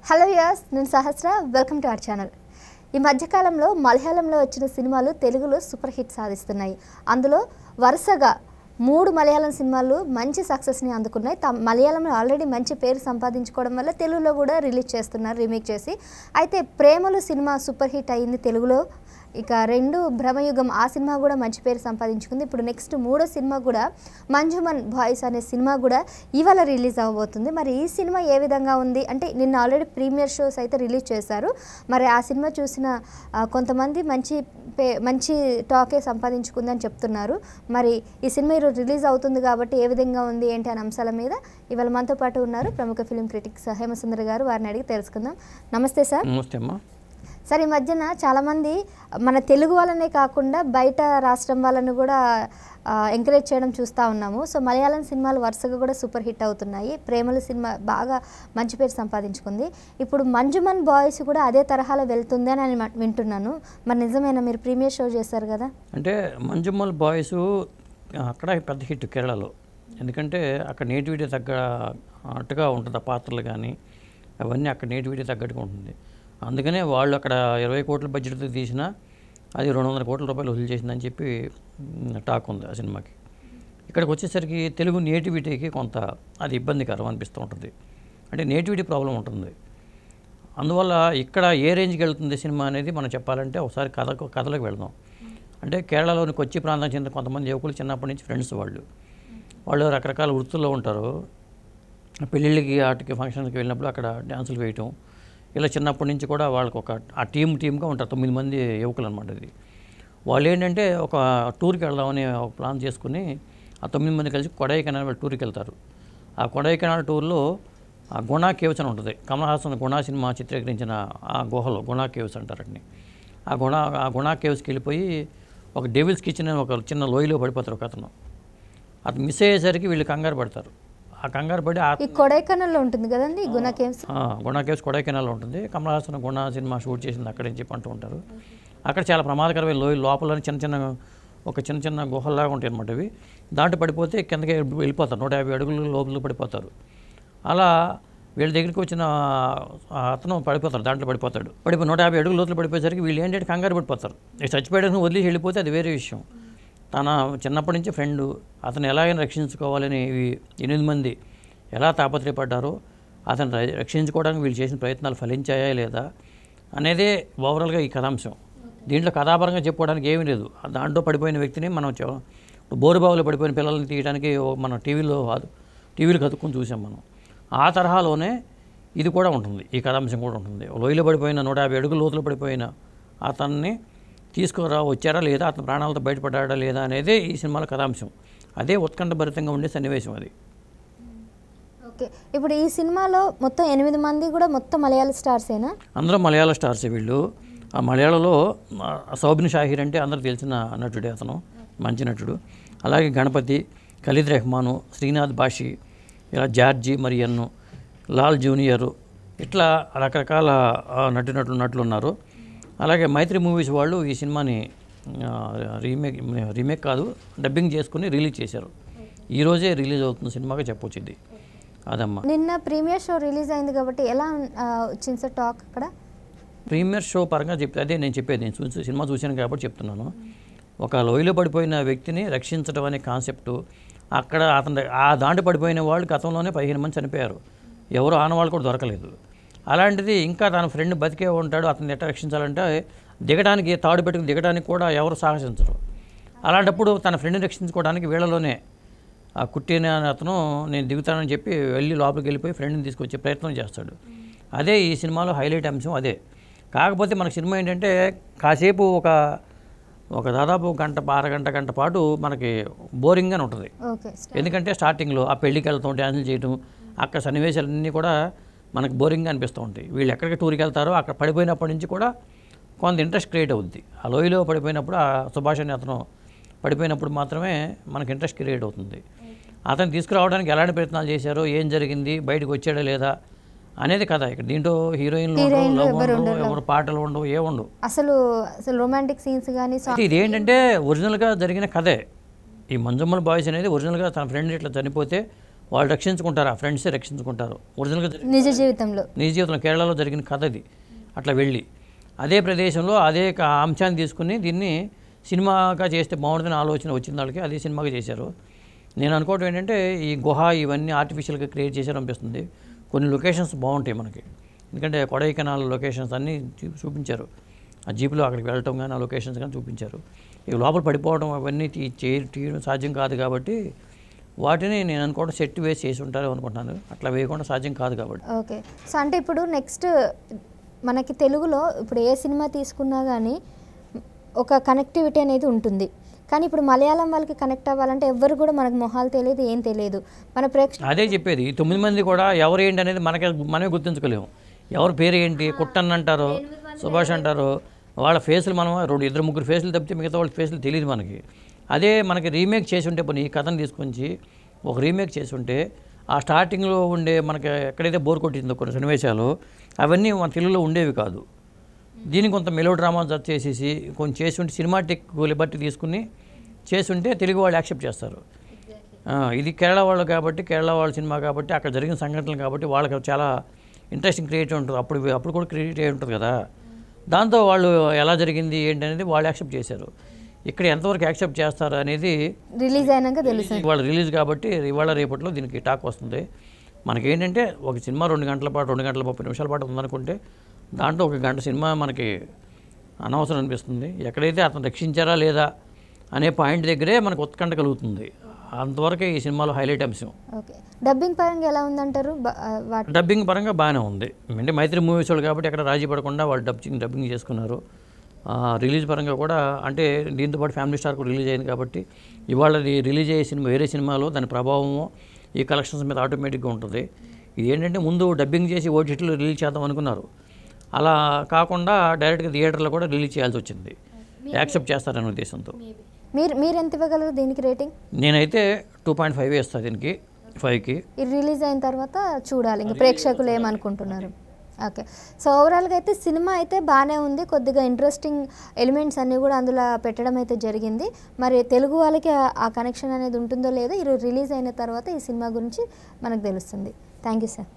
Hello యాస్, నేను Sahasra. Welcome to our channel. ఈ మధ్యకాలంలో మలయాళంలో వచ్చిన సినిమాలు తెలుగులో సూపర్ హిట్ సాధిస్తున్నాయి. అందులో వరుసగా 3 మలయాళం సినిమాలు మంచి సక్సెస్ని అందుకున్నాయి. మలయాళంలో ఆల్రెడీ మంచి పేరు సంపాదించుకోవడం వల్ల తెలుగులో కూడా రిలీజ్ చేస్తున్నారు రీమేక్ చేసి. అయితే ప్రేమలు సినిమా సూపర్ హిట్ అయింది తెలుగులో. ఇక 2 భ్రమయుగం ఆ సినిమా కూడా మంచి పేరు సంపాదించుకుంది. ఇప్పుడు నెక్స్ట్ 3వ సినిమా కూడా మంజుమన్ బాయ్స్ అనే సినిమా కూడా ఇవాళ రిలీజ్ అవ్వబోతుంది. మరి ఈ సినిమా ఏ విధంగా ఉంది అంటే నిన్న ఆల్రెడీ ప్రీమియర్ షోస్ అయితే రిలీజ్ చేశారు. మరి ఆ సినిమా చూసిన కొంతమంది మంచి టాకే సంపాదించుకుందని చెప్తున్నారు. మరి ఈ సినిమా ఈరోజు రిలీజ్ అవుతుంది కాబట్టి ఏ విధంగా ఉంది ఏంటి అనే అంశాల మీద ఇవాళ మనతో పాటు ఉన్నారు ప్రముఖ ఫిలిం క్రిటిక్స్ హేమసుందర్ గారు. వారిని అడిగి తెలుసుకుందాం. నమస్తే సార్. నమస్తే అమ్మా. సార్, ఈ మధ్యన చాలామంది మన తెలుగు వాళ్ళనే కాకుండా బయట రాష్ట్రం వాళ్ళని కూడా ఎంకరేజ్ చేయడం చూస్తూ ఉన్నాము. సో మలయాళం సినిమాలు వరుసగా కూడా సూపర్ హిట్ అవుతున్నాయి. ప్రేమల సినిమా బాగా మంచి పేరు సంపాదించుకుంది. ఇప్పుడు మంజుమన్ బాయ్స్ కూడా అదే తరహాలో వెళ్తుంది అని నేను వింటున్నాను. మరి నిజమేనా? మీరు ప్రీమియర్ షో చేశారు కదా. అంటే మంజుమల్ బాయ్స్ అక్కడ పెద్ద హిట్ కేరళలో. ఎందుకంటే అక్కడ నేటివిటీ తగ్గట్టుగా ఉంటుంది. ఆ పాత్రలు కానీ అవన్నీ అక్కడ నేటివిటీ తగ్గట్టుగా ఉంటుంది. అందుకనే వాళ్ళు అక్కడ 20 కోట్ల బడ్జెట్తో తీసినా అది 200 కోట్ల రూపాయలు వసూలు చేసిందని చెప్పి టాక్ ఉంది ఆ సినిమాకి. ఇక్కడికి వచ్చేసరికి తెలుగు నేటివిటీకి కొంత అది ఇబ్బందికరం అనిపిస్తూ ఉంటుంది. అంటే నేటివిటీ ప్రాబ్లం ఉంటుంది. అందువల్ల ఇక్కడ ఏ రేంజ్కి వెళ్తుంది సినిమా అనేది మనం చెప్పాలంటే ఒకసారి కథలోకి వెళ్దాం. అంటే కేరళలోని కొచ్చి ప్రాంతానికి చెందిన కొంతమంది యువకులు చిన్నప్పటి నుంచి ఫ్రెండ్స్ వాళ్ళు రకరకాల వృత్తుల్లో ఉంటారు. పెళ్ళిళ్ళకి వాటికి ఫంక్షన్కి వెళ్ళినప్పుడు అక్కడ డ్యాన్సులు వేయటం ఇలా చిన్నప్పటి నుంచి కూడా వాళ్ళకి ఒక ఆ టీమ్గా ఉంటారు. 9 మంది యువకులు అనమాట. ఇది వాళ్ళు ఏంటంటే ఒక టూర్కి వెళ్దామని ఒక ప్లాన్ చేసుకుని ఆ 9 మంది కలిసి కొడైకెనాల్ టూర్కి వెళ్తారు. ఆ కొడైకెనాల్ టూర్లో ఆ గుణా కేవ్స్ అని ఉంటుంది. కమల్ హాసన్ గుణా సినిమా చిత్రీకరించిన ఆ గుహలో గుణా కేవ్స్ అంటారండి. ఆ గుణా కేవ్స్కి వెళ్ళిపోయి ఒక డెవిల్స్ కిచెన్ అని ఒక చిన్న లోయలో పడిపోతారు ఒక అతను. అతను మిస్ అయ్యేసరికి వీళ్ళు కంగారు పడతారు. ఆ కంగారు పడి కొడైకెనాల్లో ఉంటుంది కదండి గుణా కేవ్స్. గుణా కేవ్స్ కొడైకెనాల్లో ఉంటుంది. కమల్ హాసన్ గుణా సినిమా షూట్ చేసింది అక్కడే చెప్పి అంటూ ఉంటారు. అక్కడ చాలా ప్రమాదకరమైన లోయ లోపల చిన్న చిన్న గుహల్లాగా ఉంటాయి అన్నమాట. ఇవి దాంట్లో పడిపోతే కిందకి వెళ్ళిపోతారు. 150 అడుగులు లోపల పడిపోతారు. అలా వీళ్ళ దగ్గరికి వచ్చిన అతను దాంట్లో పడిపోతాడు. 150 అడుగుల లోతులు పడిపోయేసరికి వీళ్ళు ఏంటంటే కంగారు పడిపోతారు. చచ్చిపోయాడని వదిలేసి వెళ్ళిపోతే అది వేరే విషయం. తన చిన్నప్పటి నుంచి ఫ్రెండు అతను ఎలాగైనా రక్షించుకోవాలని 8 మంది ఎలా తాపత్రయపడ్డారో అతను రక్షించుకోవడానికి వీళ్ళు చేసిన ప్రయత్నాలు ఫలించాయా లేదా అనేదే ఓవరాల్గా ఈ కథాంశం. దీంట్లో కథాపరంగా చెప్పుకోవడానికి ఏమీ లేదు. దాంట్లో పడిపోయిన వ్యక్తిని మనం బోరుబావులో పడిపోయిన పిల్లల్ని తీయడానికి మనం టీవీలు కతుక్కుని చూసాం మనం. ఆ తరహాలోనే ఇది కూడా ఉంటుంది. ఈ కథాంశం కూడా ఉంటుంది. లోయలో పడిపోయిన 150 అడుగుల లోతులో పడిపోయిన అతన్ని వచ్చారా లేదా, అతని ప్రాణాలతో బయటపడ్డా లేదా అనేది ఈ సినిమాలో కథాంశం. అదే ఉత్కంఠభరితంగా ఉండే సన్నివేశం అది. ఓకే, ఇప్పుడు ఈ సినిమాలో మొత్తం 8 మంది కూడా మొత్తం మలయాళ స్టార్సేనా? అందరూ మలయాళ స్టార్సే వీళ్ళు. ఆ మలయాళంలో సౌబిన్ షాహిర్ అంటే అందరికి తెలిసిన నటుడే. అతను మంచి నటుడు. అలాగే గణపతి, ఖలీద్ రెహమాను, శ్రీనాథ్ బాషి, ఇలా జార్జి మరియన్ను, లాల్ జూనియరు, ఇట్లా రకరకాల నటులు ఉన్నారు. అలాగే మైత్రి మూవీస్ వాళ్ళు ఈ సినిమాని రీమేక్ కాదు డబ్బింగ్ చేసుకుని రిలీజ్ చేశారు. ఈరోజే రిలీజ్ అవుతున్న సినిమాగా చెప్పొచ్చు ఇది. అదమ్మా, నిన్న ప్రీమియర్ షో రిలీజ్ అయింది కాబట్టి ఎలా వచ్చింది సార్ టాక్ అక్కడ? ప్రీమియర్ షో పరంగా అదే నేను చెప్పేది. నేను సినిమా చూశాను కాబట్టి చెప్తున్నాను. ఒక లోయలో పడిపోయిన వ్యక్తిని రక్షించడం అనే కాన్సెప్టు అక్కడ ఆ దాంట్లో పడిపోయిన వాళ్ళు గతంలోనే 15 మంది చనిపోయారు. ఎవరు ఆనవాళ్ళు కూడా దొరకలేదు. అలాంటిది ఇంకా తన ఫ్రెండ్ బతికే ఉంటాడు, అతన్ని ఎట్లా రక్షించాలంటే తాడు పెట్టుకుని దిగడానికి కూడా ఎవరు సాహసించరు. అలాంటప్పుడు తన ఫ్రెండ్ని రక్షించుకోవడానికి వీళ్ళలోనే ఆ కుట్టిన అతను నేను దిగుతానని చెప్పి లోపలికి వెళ్ళిపోయి ఫ్రెండ్ని తీసుకొచ్చే ప్రయత్నం చేస్తాడు. అదే ఈ సినిమాలో హైలైట్ అంశం అదే. కాకపోతే మనకు సినిమా ఏంటంటే కాసేపు ఒక దాదాపు గంట పాటు మనకి బోరింగ్గానే ఉంటుంది. ఎందుకంటే స్టార్టింగ్లో ఆ పెళ్ళికి వెళ్తాం, డ్యాన్సులు చేయటం, అక్కడ సన్నివేశాలన్నీ కూడా మనకు బోరింగ్గా అనిపిస్తూ ఉంటాయి. వీళ్ళు ఎక్కడికి టూర్కి వెళ్తారో అక్కడ పడిపోయినప్పటి నుంచి కూడా కొంత ఇంట్రెస్ట్ క్రియేట్ అవుద్ది. ఆ లోయలో పడిపోయినప్పుడు ఆ సుభాష్ అని అతను పడిపోయినప్పుడు మాత్రమే మనకు ఇంట్రెస్ట్ క్రియేట్ అవుతుంది. అతను తీసుకురావడానికి ఎలాంటి ప్రయత్నాలు చేశారో, ఏం జరిగింది, బయటకు వచ్చాడా లేదా అనేది కదా. ఇక్కడ దీంట్లో హీరోయిన్లు ఎవరు పాటలు ఉండవు, ఏముండవు. అసలు రొమాంటిక్ సీన్స్ కానీ ఇది ఏంటంటే ఒరిజినల్గా జరిగిన కథే. ఈ మంజుమల్ బాయ్స్ అనేది ఒరిజినల్గా తన ఫ్రెండ్ ఇట్లా చనిపోతే వాళ్ళు రక్షించుకుంటారు, ఆ ఫ్రెండ్సే రక్షించుకుంటారు. ఒరిజినల్గా నిజ జీవితంలో నిజ జీవితంలో కేరళలో జరిగిన కథ ఇది. అట్లా వెళ్ళి అదే ప్రదేశంలో అదే అంశాన్ని తీసుకుని దీన్ని సినిమాగా చేస్తే బాగుంటుందని ఆలోచన వచ్చిన వాళ్ళకి అదే సినిమాగా చేశారు. నేను అనుకోవటం ఏంటంటే ఈ గుహ ఇవన్నీ ఆర్టిఫిషియల్గా క్రియేట్ చేశారు అనిపిస్తుంది. కొన్ని లొకేషన్స్ బాగుంటాయి మనకి, ఎందుకంటే కొడైకెనాల్ లొకేషన్స్ అన్నీ చూపించారు. ఆ జీపులో అక్కడికి వెళ్ళటం కానీ ఆ లొకేషన్స్ కానీ చూపించారు. ఇక లోపల పడిపోవడం అవన్నీ తీయడం సాధ్యం కాదు కాబట్టి వాటిని నేను అనుకోవడం సెట్ వేసి చేసి ఉంటారు అనుకుంటున్నాను. అట్లా వేయకుండా సాధ్యం కాదు కాబట్టి. ఓకే. సో అంటే ఇప్పుడు నెక్స్ట్ మనకి తెలుగులో ఇప్పుడు ఏ సినిమా తీసుకున్నా కానీ ఒక కనెక్టివిటీ అనేది ఉంటుంది. కానీ ఇప్పుడు మలయాళం వాళ్ళకి కనెక్ట్ అవ్వాలంటే ఎవ్వరు కూడా మనకు మొహాలు తెలియదు, ఏం తెలియదు. మన అదే చెప్పేది, ఈ 9 మంది కూడా ఎవరు ఏంటి అనేది మనమే గుర్తించుకోలేము. ఎవరి పేరు ఏంటి, కుట్టన్ అంటారు, సుభాష్ అంటారు, వాళ్ళ ఫేసులు మనం 2-3 ఫేసులు తప్పితే మిగతా వాళ్ళ ఫేసులు తెలియదు మనకి. అదే మనకి రీమేక్ చేసి ఉంటే ఈ కథను తీసుకొచ్చి ఒక రీమేక్ చేసి ఉంటే ఆ స్టార్టింగ్లో ఉండే మనకి ఎక్కడైతే బోర్ కొట్టిందో కొన్ని సన్నివేశాలు అవన్నీ మన తెలుగులో ఉండేవి కాదు. దీన్ని కొంత మెలో డ్రామా చేసేసి కొంచెం చేసి ఉంటే సినిమాటిక్ లిబర్టీ తీసుకుని చేసి ఉంటే తెలుగు వాళ్ళు యాక్సెప్ట్ చేస్తారు. ఇది కేరళ వాళ్ళు కాబట్టి, కేరళ వాళ్ళ సినిమా కాబట్టి, అక్కడ జరిగిన సంఘటనలు కాబట్టి వాళ్ళకి చాలా ఇంట్రెస్టింగ్ క్రియేట్ ఉంటుంది. అప్పుడు కూడా క్రియేట్ అయి ఉంటుంది కదా, దాంతో వాళ్ళు ఎలా జరిగింది ఏంటి అనేది వాళ్ళు యాక్సెప్ట్ చేశారు. ఇక్కడ ఎంతవరకు యాక్సెప్ట్ చేస్తారు అనేది రిలీజ్ అయినాక తెలుస్తుంది. ఇవాళ రిలీజ్ కాబట్టి ఇవాళ రేపట్లో దీనికి టాక్ వస్తుంది. మనకేంటంటే ఒక సినిమా 2 గంటల పాటు 2 గంటల 30 నిమిషాల పాటు ఉందనుకుంటే దాంట్లో 1 గంట సినిమా మనకి అనవసరం అనిపిస్తుంది. ఎక్కడైతే అతను రక్షించారా లేదా అనే పాయింట్ దగ్గరే మనకు ఉత్కంఠ కలుగుతుంది. అంతవరకే ఈ సినిమాలో హైలైట్ అంశం. ఓకే. డబ్బింగ్ పరంగా ఎలా ఉందంటారు? డబ్బింగ్ పరంగా బాగానే ఉంది. అంటే మైత్రి మూవీస్ వాళ్ళు కాబట్టి ఎక్కడ రాజీ పడకుండా వాళ్ళు డబ్బింగ్ చేసుకున్నారు. రిలీజ్ పరంగా కూడా అంటే దీంతో పాటు ఫ్యామిలీ స్టార్ కూడా రిలీజ్ అయింది కాబట్టి ఇవాళ రిలీజ్ అయ్యే సినిమా వేరే సినిమాలో దాని ప్రభావము ఈ కలెక్షన్స్ మీద ఆటోమేటిక్గా ఉంటుంది. ఇది ఏంటంటే ముందు డబ్బింగ్ చేసి ఓటీటీలో రిలీజ్ చేద్దాం అనుకున్నారు, అలా కాకుండా డైరెక్ట్గా థియేటర్లో కూడా రిలీజ్ చేయాల్సి వచ్చింది. యాక్సెప్ట్ చేస్తారనే ఉద్దేశంతో. మీరు ఎంత ఇవ్వగలరు దీనికి రేటింగ్? నేనైతే 2.5 వేస్తాను దీనికి 5కి. ఇది రిలీజ్ అయిన తర్వాత చూడాలి ఇంకా ప్రేక్షకులు ఏమనుకుంటున్నారు. ఓకే. సో ఓవరాల్గా అయితే సినిమా అయితే బాగానే ఉంది, కొద్దిగా ఇంట్రెస్టింగ్ ఎలిమెంట్స్ అన్నీ కూడా అందులో పెట్టడం అయితే జరిగింది. మరి తెలుగు వాళ్ళకి ఆ కనెక్షన్ అనేది ఉంటుందో లేదో ఈరోజు రిలీజ్ అయిన తర్వాత ఈ సినిమా గురించి మనకు తెలుస్తుంది. Thank you sir.